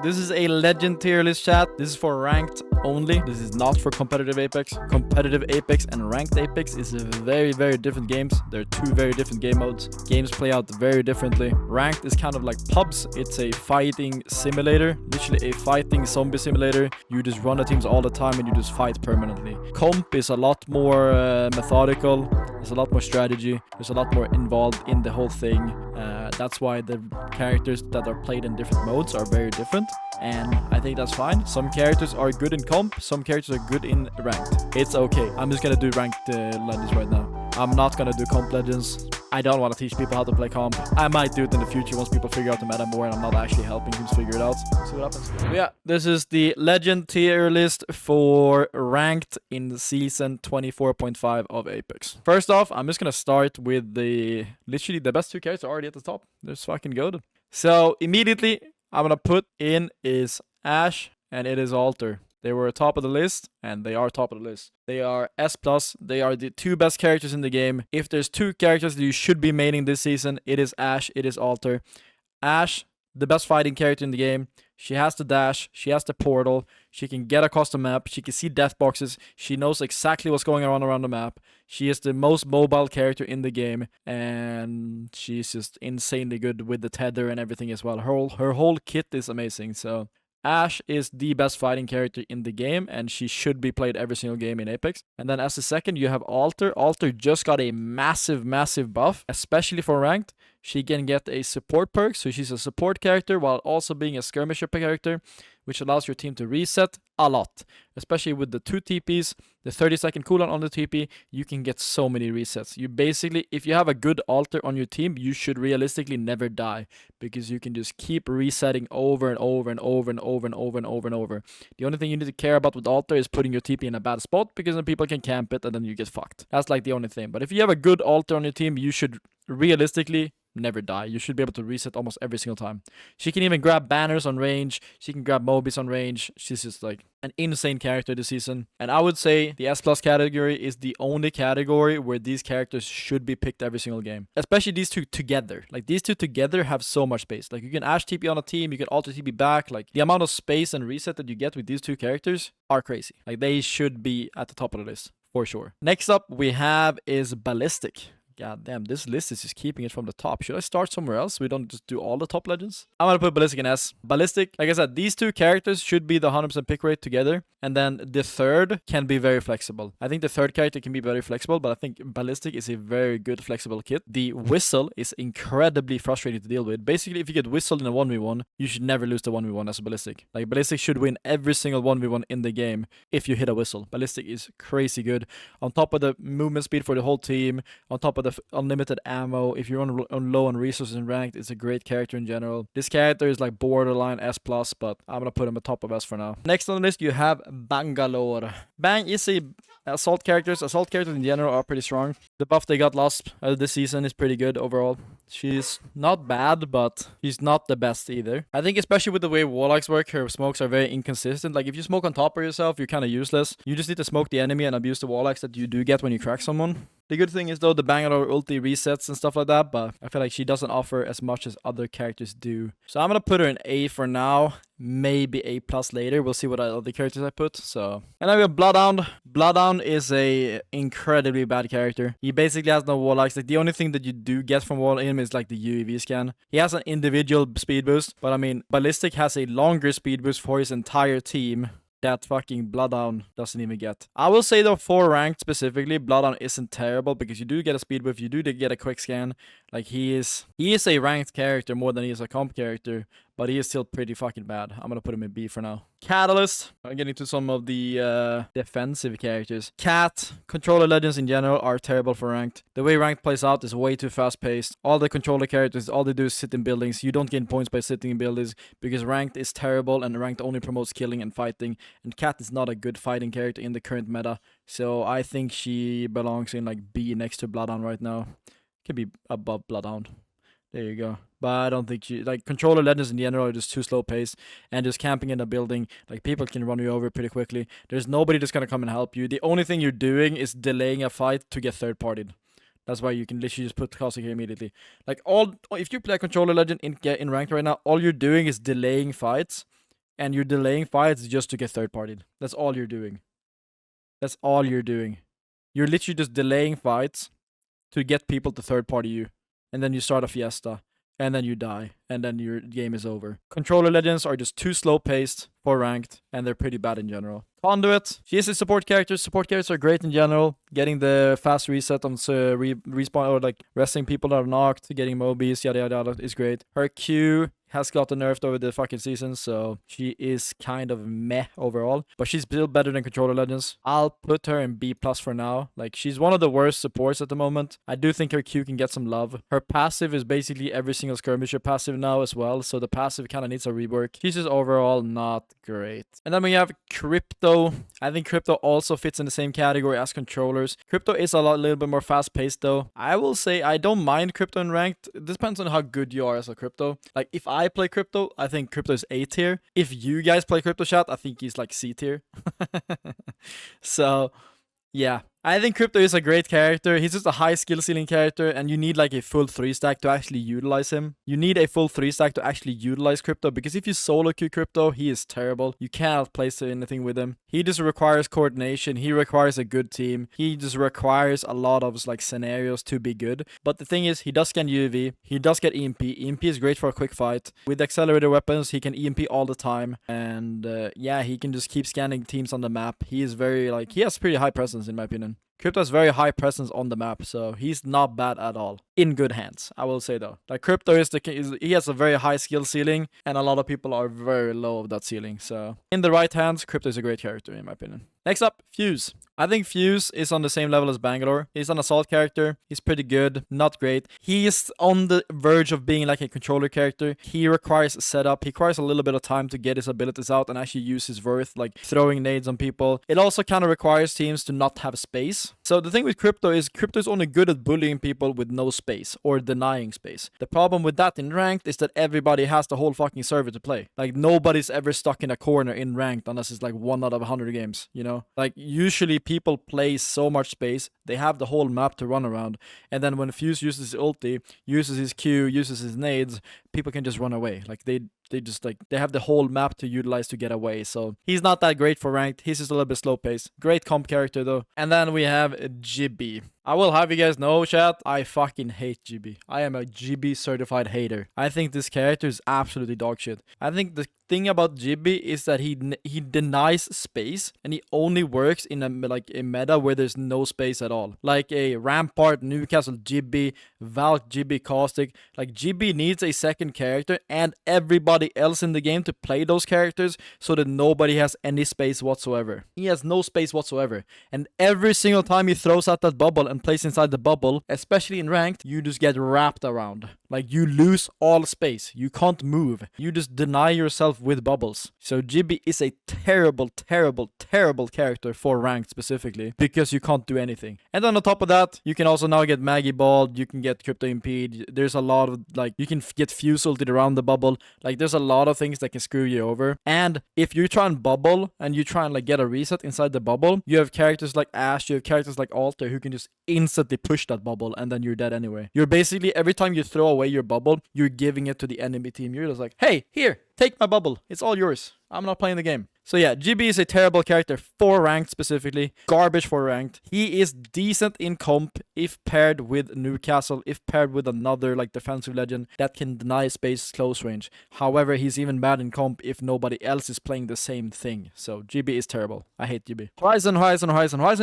This is a legend tier list, chat. This is for ranked only. This is not for competitive Apex. Competitive Apex and ranked Apex is very, very different games. They're two very different game modes. Games play out very differently. Ranked is kind of like pubs. It's a fighting simulator, literally a fighting zombie simulator. You just run the teams all the time and you just fight permanently. Comp is a lot more methodical. There's a lot more strategy. There's a lot more involved in the whole thing. That's why the characters that are played in different modes are very different. And I think that's fine. Some characters are good in comp. Some characters are good in ranked. It's okay. I'm just gonna do ranked legends right now. I'm not gonna do comp legends. I don't want to teach people how to play comp. I might do it in the future once people figure out the meta more and I'm not actually helping teams figure it out. See what happens. But yeah, this is the legend tier list for ranked in season 24.5 of Apex. First off, I'm just gonna start with literally the best two characters already at the top. They're fucking good. So immediately I'm gonna put in is Ashe and it is Alter. They were top of the list, and they are top of the list. They are S+. They are the two best characters in the game. If there's two characters that you should be maining this season, it is Ashe, it is Alter. Ashe, the best fighting character in the game. She has the dash, she has the portal, she can get across the map, she can see death boxes, she knows exactly what's going on around the map. She is the most mobile character in the game, and she's just insanely good with the tether and everything as well. Her whole kit is amazing, so Ashe is the best fighting character in the game, and she should be played every single game in Apex. And then as a second, you have Alter. Alter just got a massive, massive buff, especially for ranked. She can get a support perk, so she's a support character while also being a skirmisher character, which allows your team to reset a lot. Especially with the 2 TPs, the 30-second cooldown on the TP, you can get so many resets. You basically, if you have a good Alter on your team, you should realistically never die, because you can just keep resetting over and over and over and over and over and over and over. The only thing you need to care about with Alter is putting your TP in a bad spot, because then people can camp it and then you get fucked. That's like the only thing. But if you have a good Alter on your team, you should realistically never die. You should be able to reset almost every single time. She can even grab banners on range. She can grab Mobis on range. She's just like an insane character this season. And I would say the S+ category is the only category where these characters should be picked every single game. Especially these two together. Like, these two together have so much space. Like, you can Ashe TP on a team, you can Alter TP back. Like, the amount of space and reset that you get with these two characters are crazy. Like, they should be at the top of the list, for sure. Next up we have is Ballistic. God damn, this list is just keeping it from the top. Should I start somewhere else? We don't just do all the top legends. I'm gonna put Ballistic in S. Ballistic, like I said, these two characters should be the 100% pick rate together. And then the third can be very flexible. I think the third character can be very flexible, but I think Ballistic is a very good flexible kit. The whistle is incredibly frustrating to deal with. Basically, if you get whistled in a 1v1, you should never lose the 1v1 as a Ballistic. Like, Ballistic should win every single 1v1 in the game if you hit a whistle. Ballistic is crazy good. On top of the movement speed for the whole team, on top of the unlimited ammo, if you're on low on resources and ranked, it's a great character in general. This character is like borderline S+, but I'm gonna put him at top of S for now. Next on the list, you have Bangalore. Bang is a assault characters. Assault characters in general are pretty strong. The buff they got last this season is pretty good overall. She's not bad, but she's not the best either. I think especially with the way Warlocks work, her smokes are very inconsistent. Like, if you smoke on top of yourself, you're kind of useless. You just need to smoke the enemy and abuse the Warlocks that you do get when you crack someone. The good thing is, though, the Bangalore ulti resets and stuff like that, but I feel like she doesn't offer as much as other characters do. So I'm gonna put her in A for now, maybe A+ later. We'll see what other characters I put. So, and then we have Bloodhound. Bloodhound is a incredibly bad character. He basically has no Warlocks. Like, the only thing that you do get from him is like the UAV scan. He has an individual speed boost, but I mean, Ballistic has a longer speed boost for his entire team that fucking Bloodhound doesn't even get. I will say, though, for ranked specifically, Bloodhound isn't terrible, because you do get a speed buff, you do get a quick scan. Like, he is a ranked character more than he is a comp character, but he is still pretty fucking bad. I'm gonna put him in B for now. Catalyst. I'm getting to some of the defensive characters. Cat, controller legends in general are terrible for ranked. The way ranked plays out is way too fast paced. All the controller characters, all they do is sit in buildings. You don't gain points by sitting in buildings, because ranked is terrible and ranked only promotes killing and fighting. And Cat is not a good fighting character in the current meta. So I think she belongs in like B next to Bloodhound right now. Could be above Bloodhound. There you go. But I don't think she, like, controller legends in general are just too slow paced, and just camping in a building, like, people can run you over pretty quickly. There's nobody that's gonna come and help you. The only thing you're doing is delaying a fight to get third partied. That's why you can literally just put Caustic here immediately. Like, if you play a controller legend in ranked right now, all you're doing is delaying fights and you're delaying fights just to get third partied. That's all you're doing. That's all you're doing. You're literally just delaying fights to get people to third party you. And then you start a fiesta. And then you die. And then your game is over. Controller legends are just too slow paced for ranked. And they're pretty bad in general. Conduit. She is a support character. Support characters are great in general. Getting the fast reset on respawn or like resting people that are knocked. Getting Mobies, yada yada yada is great. Her Q has gotten nerfed over the fucking season, so she is kind of meh overall. But she's still better than Controller Legends. I'll put her in B+ for now. Like, she's one of the worst supports at the moment. I do think her Q can get some love. Her passive is basically every single skirmisher passive now as well, so the passive kind of needs a rework. She's just overall not great. And then we have Crypto. I think Crypto also fits in the same category as controllers. Crypto is a little bit more fast-paced though. I will say I don't mind Crypto in ranked. It depends on how good you are as a Crypto. Like, if I play Crypto, I think Crypto is A tier. If you guys play Crypto chat, I think he's like C tier. So, yeah. I think Crypto is a great character. He's just a high skill ceiling character, and you need like a full 3-stack to actually utilize him. You need a full 3-stack to actually utilize Crypto, because if you solo queue Crypto, he is terrible. You cannot place anything with him. He just requires coordination. He requires a good team. He just requires a lot of like scenarios to be good. But the thing is, he does scan UAV. He does get EMP. EMP is great for a quick fight. With accelerated weapons, he can EMP all the time. And yeah, he can just keep scanning teams on the map. He is very like, he has pretty high presence in my opinion. Crypto has very high presence on the map, so he's not bad at all. In good hands, I will say though. Like, Crypto he has a very high skill ceiling, and a lot of people are very low of that ceiling. So in the right hands, Crypto is a great character in my opinion. Next up, Fuse. I think Fuse is on the same level as Bangalore. He's an assault character. He's pretty good, not great. He is on the verge of being like a controller character. He requires setup. He requires a little bit of time to get his abilities out and actually use his worth, like throwing nades on people. It also kind of requires teams to not have space. So the thing with Crypto is only good at bullying people with no space or denying space. The problem with that in ranked is that everybody has the whole fucking server to play. Like, nobody's ever stuck in a corner in ranked unless it's like 1 out of 100 games, you know? Like, usually people play so much space, they have the whole map to run around, and then when Fuse uses his ulti, uses his Q, uses his nades, people can just run away. Like, they just like, they have the whole map to utilize to get away. So he's not that great for ranked. He's just a little bit slow paced. Great comp character though. And then we have Gibby. I will have you guys know, chat, I fucking hate Gibby. I am a Gibby certified hater. I think this character is absolutely dog shit. I think the thing about Gibby is that he denies space, and he only works in a meta where there's no space at all. Like a Rampart, Newcastle, Gibby, Valk, Gibby, Caustic. Like, Gibby needs a second character and everybody else in the game to play those characters so that nobody has any space whatsoever. He has no space whatsoever. And every single time he throws out that bubble and plays inside the bubble, especially in ranked, you just get wrapped around. Like, you lose all space. You can't move. You just deny yourself with bubbles. So Gibby is a terrible, terrible, terrible character for ranked specifically, because you can't do anything. And then on top of that, you can also now get Maggie balled. You can get Crypto impede. There's a lot of, like, you can get Fuse ulted around the bubble. Like, there's a lot of things that can screw you over. And if you try and bubble and you try and like get a reset inside the bubble, you have characters like Ashe, you have characters like Alter who can just instantly push that bubble, and then you're dead anyway. You're basically, every time you throw away your bubble, you're giving it to the enemy team. You're just like, hey, here, take my bubble. It's all yours. I'm not playing the game. So yeah, Gibby is a terrible character for ranked specifically. Garbage for ranked. He is decent in comp if paired with Newcastle, if paired with another like defensive legend that can deny space close range. However, he's even bad in comp if nobody else is playing the same thing. So Gibby is terrible. I hate Gibby. Horizon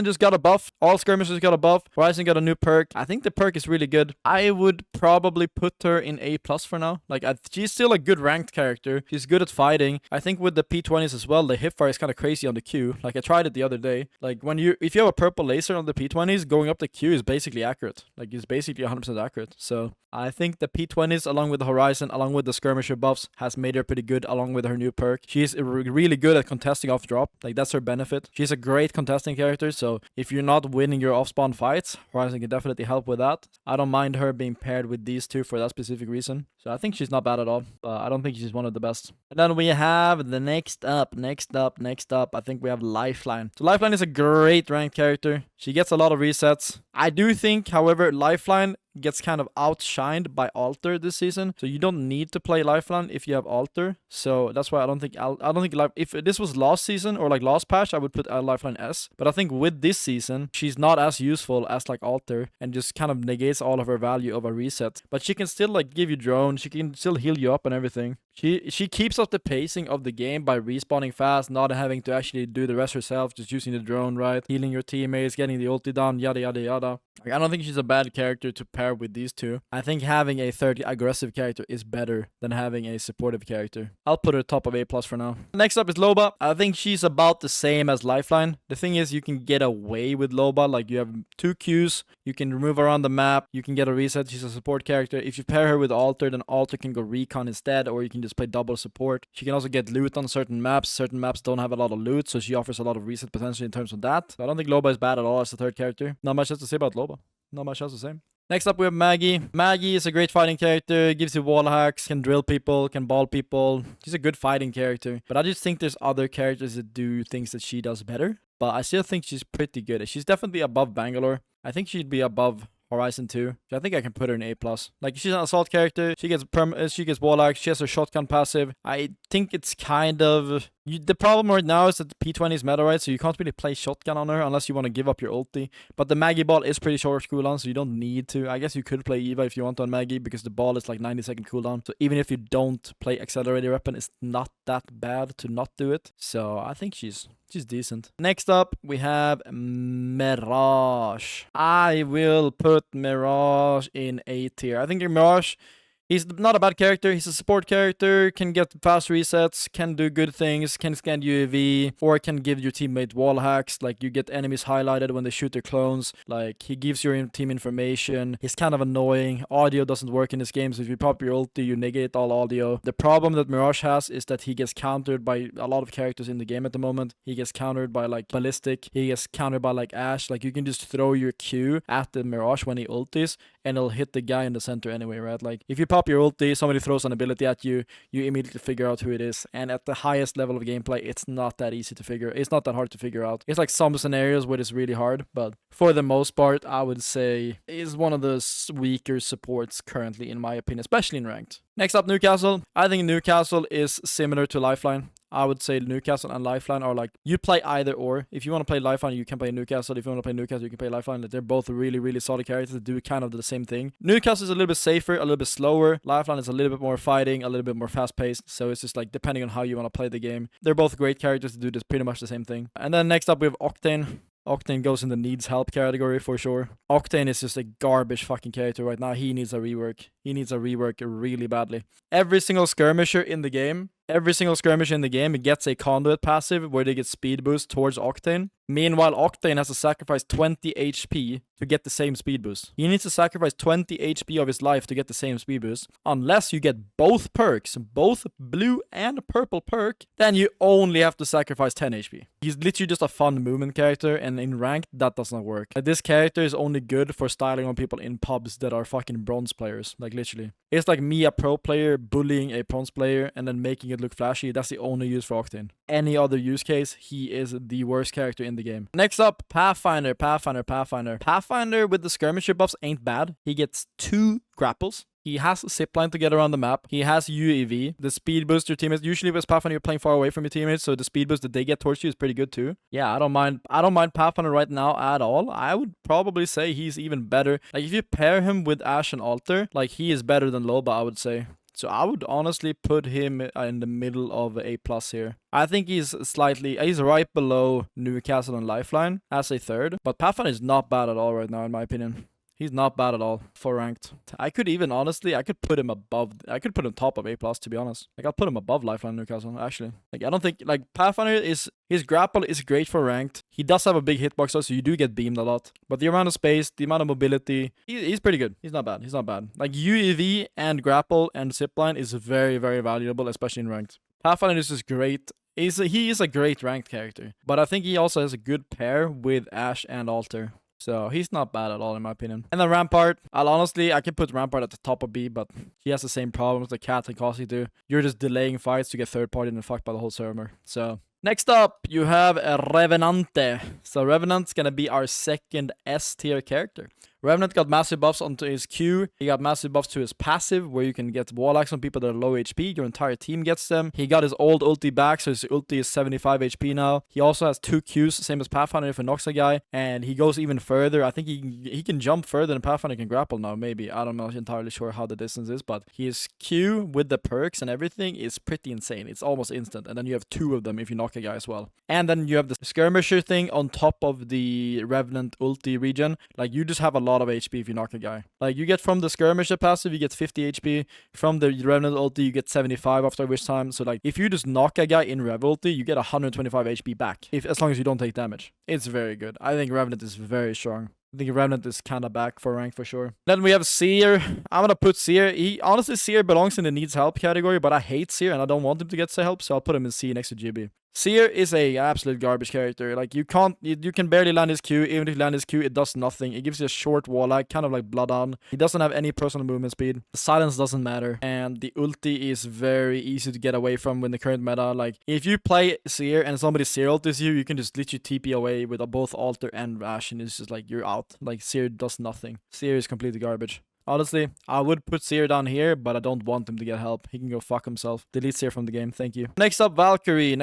just got a buff. All skirmishers got a buff. Horizon got a new perk. I think the perk is really good. I would probably put her in A+ for now. Like, she's still a good ranked character. She's good at fighting. I think with the P20s as well, the hipfire is kind of crazy on the Q. Like, I tried it the other day. Like, if you have a purple laser on the P20s, going up the Q is basically accurate. Like, it's basically 100% accurate. So I think the P20s, along with the Horizon, along with the skirmisher buffs, has made her pretty good, along with her new perk. She's really good at contesting off drop. Like, that's her benefit. She's a great contesting character, so if you're not winning your off-spawn fights, Horizon can definitely help with that. I don't mind her being paired with these two for that specific reason. So I think she's not bad at all, but I don't think she's one of the best. And then we have the next up, I think we have Lifeline. So Lifeline is a great ranked character. She gets a lot of resets. I do think, however, Lifeline gets kind of outshined by Alter this season. So you don't need to play Lifeline if you have Alter. So that's why I don't think if this was last season or like last patch, I would put Lifeline S. But I think with this season, she's not as useful as like Alter and just kind of negates all of her value of a reset. But she can still like give you drone. She can still heal you up and everything. She keeps up the pacing of the game by respawning fast, not having to actually do the rest herself, just using the drone, right? Healing your teammates, getting the ulti down, yada yada yada. Like, I don't think she's a bad character to pair with these two. I think having a 30 aggressive character is better than having a supportive character. I'll put her top of A+ for now. Next up is Loba. I think she's about the same as Lifeline. The thing is, you can get away with Loba. Like, you have 2 Qs, you can move around the map, you can get a reset. She's a support character. If you pair her with Alter, then Alter can go recon instead, or you can just play double support. She can also get loot on certain maps. Certain maps don't have a lot of loot, so she offers a lot of reset potential in terms of that. So I don't think Loba is bad at all as a third character. Not much else to say about Loba. Not much else to say. Next up, we have Maggie. Maggie is a great fighting character, gives you wall hacks, can drill people, can ball people. She's a good fighting character. But I just think there's other characters that do things that she does better. But I still think she's pretty good. She's definitely above Bangalore. I think she'd be above Horizon 2. I think I can put her in A+. Like, she's an assault character. She gets wall hacks. She has her shotgun passive. I think it's kind of... the problem right now is that the P20 is meta, right? So you can't really play shotgun on her unless you want to give up your ulti. But the Maggie ball is pretty short cooldown, so you don't need to. I guess you could play Eva if you want on Maggie, because the ball is like 90-second cooldown. So even if you don't play accelerated weapon, it's not that bad to not do it. So I think she's decent. Next up, we have Mirage. I will put Mirage in A tier. I think Mirage... he's not a bad character. He's a support character, can get fast resets, can do good things, can scan UAV, or can give your teammate wall hacks. Like, you get enemies highlighted when they shoot their clones. Like, he gives your team information. He's kind of annoying. Audio doesn't work in this game, so if you pop your ulti, you negate all audio. The problem that Mirage has is that he gets countered by a lot of characters in the game at the moment. He gets countered by, like, Ballistic. He gets countered by, like, Ashe. Like, you can just throw your Q at the Mirage when he ultis, and it'll hit the guy in the center anyway, right? Like, if you pop your ulti, somebody throws an ability at you, you immediately figure out who it is. And at the highest level of gameplay, it's not that easy to figure. It's not that hard to figure out. It's like some scenarios where it's really hard, but for the most part, I would say is one of the weaker supports currently, in my opinion, especially in ranked. Next up, Newcastle. I think Newcastle is similar to Lifeline. I would say Newcastle and Lifeline are like, you play either or. If you want to play Lifeline, you can play Newcastle. If you want to play Newcastle, you can play Lifeline. They're both really, really solid characters that do kind of the same thing. Newcastle is a little bit safer, a little bit slower. Lifeline is a little bit more fighting, a little bit more fast-paced. So it's just like, depending on how you want to play the game. They're both great characters to do this pretty much the same thing. And then next up, we have Octane. Octane goes in the needs help category for sure. Octane is just a garbage fucking character right now. He needs a rework. He needs a rework really badly. Every single skirmisher in the game gets a conduit passive where they get speed boost towards Octane. Meanwhile, Octane has to sacrifice 20 HP to get the same speed boost. He needs to sacrifice 20 HP of his life to get the same speed boost. Unless you get both perks, both blue and purple perk, then you only have to sacrifice 10 HP. He's literally just a fun movement character, and in ranked, that does not work. This character is only good for styling on people in pubs that are fucking bronze players. Like, literally. It's like me, a pro player, bullying a bronze player and then making it look flashy. That's the only use for Octane. Any other use case, he is the worst character in the game. Next up, Pathfinder. Pathfinder with the skirmisher buffs ain't bad. He gets 2 grapples. He has a zipline to get around the map. He has UAV. The speed boost your teammates. Usually with Pathfinder, you're playing far away from your teammates, so the speed boost that they get towards you is pretty good too. Yeah, I don't mind Pathfinder right now at all. I would probably say he's even better. Like, if you pair him with Ashe and Alter, like, he is better than Loba, I would say. So I would honestly put him in the middle of A+ here. I think he's right below Newcastle and Lifeline as a third. But Pathfinder is not bad at all right now, in my opinion. He's not bad at all for ranked. I could put him top of A+, to be honest. Like, I'll put him above Lifeline Newcastle, actually. Like, I don't think, like, Pathfinder his grapple is great for ranked. He does have a big hitbox though, so you do get beamed a lot. But the amount of space, the amount of mobility, he's pretty good. He's not bad. Like, UAV and grapple and zipline is very, very valuable, especially in ranked. Pathfinder is just great. He is a great ranked character. But I think he also has a good pair with Ashe and Alter. So he's not bad at all, in my opinion. And then Rampart, I can put Rampart at the top of B, but he has the same problems that Cat and Kasi do. You're just delaying fights to get third party and fucked by the whole server. So next up, you have Revenant. So Revenant's gonna be our second S tier character. Revenant got massive buffs onto his Q. He got massive buffs to his passive, where you can get warlocks on people that are low HP. Your entire team gets them. He got his old ulti back, so his ulti is 75 HP now. He also has 2 Qs, same as Pathfinder if he knocks a guy. And he goes even further. I think he can jump further than Pathfinder can grapple now, maybe. I'm not entirely sure how the distance is, but his Q with the perks and everything is pretty insane. It's almost instant. And then you have 2 of them if you knock a guy as well. And then you have the skirmisher thing on top of the Revenant ulti regen. Like, you just have a lot of HP if you knock a guy. Like, you get from the skirmisher passive, you get 50 HP. From the Revenant ulti, you get 75 after wish time. So, like, if you just knock a guy in Rev ulti, you get 125 HP back. As long as you don't take damage. It's very good. I think Revenant is very strong. I think Revenant is kind of back for rank for sure. Then we have Seer. I'm going to put Seer. Honestly, Seer belongs in the needs help category, but I hate Seer and I don't want him to get help, so I'll put him in C next to Gibby. Seer is a absolute garbage character. Like, you can barely land his Q. Even if you land his Q, it does nothing. It gives you a short walleye, kind of like Bloodhound. He doesn't have any personal movement speed. The silence doesn't matter. And the ulti is very easy to get away from in the current meta. Like, if you play Seer and somebody Seer ultis you, you can just literally TP away with both Alter and Rash, and it's just like, you're out. Like, Seer does nothing. Seer is completely garbage. Honestly, I would put Seer down here, but I don't want him to get help. He can go fuck himself. Delete Seer from the game. Thank you. Next up, Valkyrie.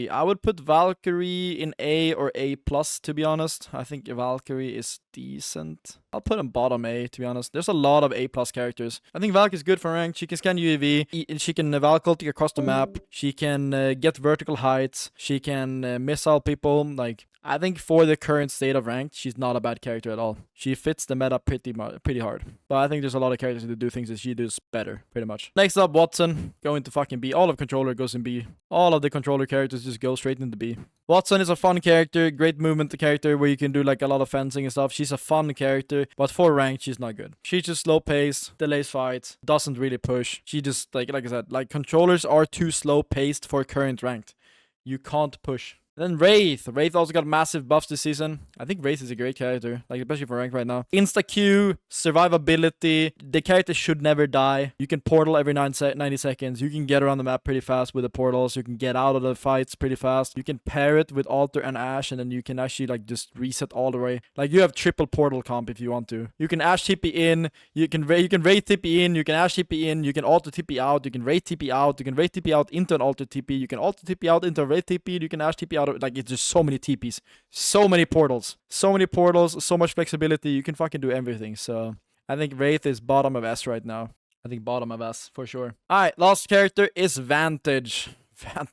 I would put Valkyrie in A or A+, to be honest. I think Valkyrie is decent. I'll put him bottom A, to be honest. There's a lot of A+ characters. I think Valk is good for rank. She can scan UAV. She can Valk ulti across the map. She can get vertical heights. She can missile people. Like, I think for the current state of ranked, she's not a bad character at all. She fits the meta pretty hard. But I think there's a lot of characters that do things that she does better, pretty much. Next up, Wattson. Going to fucking B. All of controller goes in B. All of the controller characters just go straight into B. Wattson is a fun character, great movement character where you can do like a lot of fencing and stuff. She's a fun character, but for ranked, she's not good. She's just slow pace, delays fights, doesn't really push. She just, like I said, like, controllers are too slow paced for current ranked. You can't push. Then Wraith. Wraith also got massive buffs this season. I think Wraith is a great character, like, especially for rank right now. Insta Q, survivability. The character should never die. You can portal every 90 seconds. You can get around the map pretty fast with the portals. You can get out of the fights pretty fast. You can pair it with Alter and Ashe, and then you can actually, like, just reset all the way. Like, you have triple portal comp if you want to. You can Ashe TP in. You can Wraith TP in. You can Ashe TP in. You can Alter TP out. You can Wraith TP out. You can Wraith TP out into an Alter TP. You can Alter TP out into a Wraith TP. You can Ashe TP out. Like, it's just so many TPs, so many portals, so much flexibility. You can fucking do everything. So I think Wraith is bottom of S right now. I think bottom of S for sure. All right, last character is Vantage.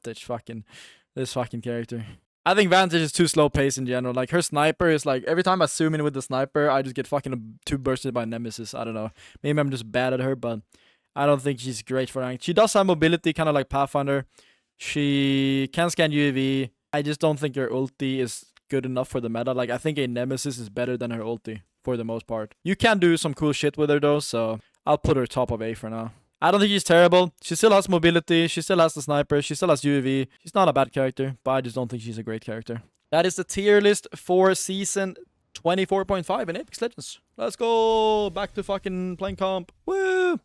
This fucking character. I think Vantage is too slow paced in general. Like, her sniper is like, every time I zoom in with the sniper, I just get fucking too bursted by Nemesis. I don't know. Maybe I'm just bad at her, but I don't think she's great for rank. She does have mobility, kind of like Pathfinder. She can scan UAV. I just don't think her ulti is good enough for the meta. Like, I think a Nemesis is better than her ulti for the most part. You can do some cool shit with her though, so I'll put her top of A for now. I don't think she's terrible. She still has mobility. She still has the sniper. She still has UAV. She's not a bad character, but I just don't think she's a great character. That is the tier list for season 24.5 in Apex Legends. Let's go back to fucking playing comp. Woo!